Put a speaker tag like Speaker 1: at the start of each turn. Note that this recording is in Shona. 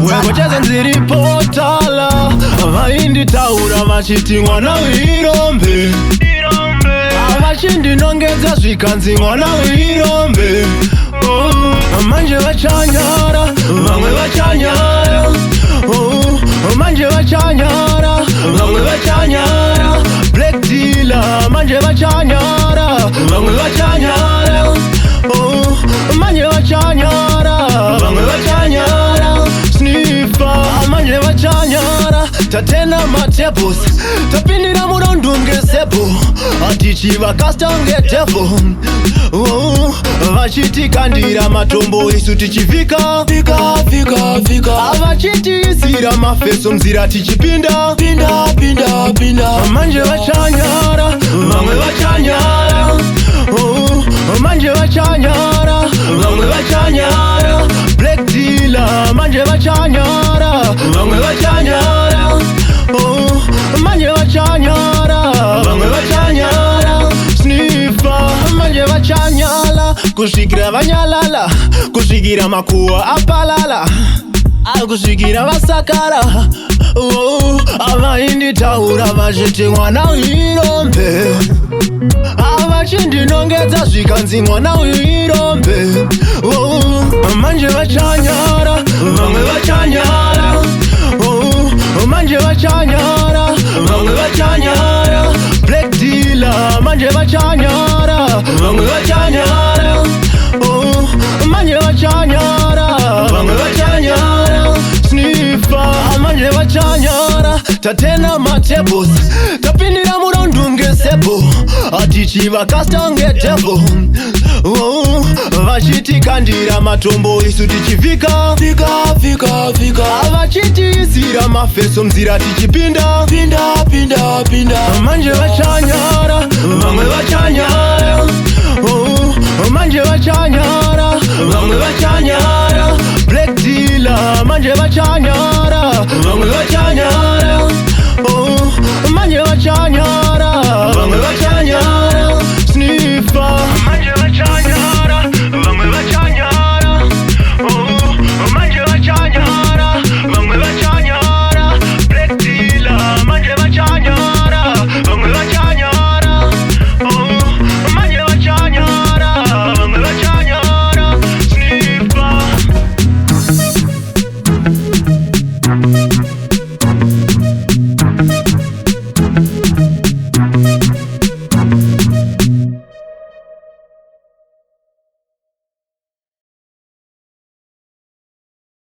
Speaker 1: Wegocheza nziri potala Vaindi taura vachiti mwana wirombe Vachindi nongedza zvikanzi mwana wirombe Manje vachanyara, vamwe vachanyara Manje vachanyara, vamwe vachanyara Black dealer, manje vachanyara, vamwe vachanyara Manje vachanyara, vamwe vachanyara Sniffer, manje vachanyara Tatena matebos, tapindira murondunge sebo Atichiva kastange tevo Vachitikandira matombo isu tichivika Vachitisira mafeso mzira tichipinda Manje vachanyara, vamwe vachanyara Manje vachanyara, vamwe vachanyara Black dealer, manje vachanyara, vamwe vachanyara Manje vachanyara, vamwe vachanyara Sniffer, manje vachanyala Kusvikira vanyalala, kusvikira makuwa apalala Kusvikira vasakara Avaindi taura vachiti mwana wirombe Vachindinongedza zvikanzi mwana wirombe Manje vachanyara, vamwe vachanyara Manje vachanyara, vamwe vachanyara Black dealer, manje vachanyara, vamwe vachanyara Manje vachanyara, vamwe vachanyara Sniffer, manje vachanyara Tatena matebos, tapindira murondunge sebo Atichiva kastange tevo Vachitikandira matombo isu tichivika Vachitisira mafeso mzira tichipinda Manje vachanyara, vamwe vachanyara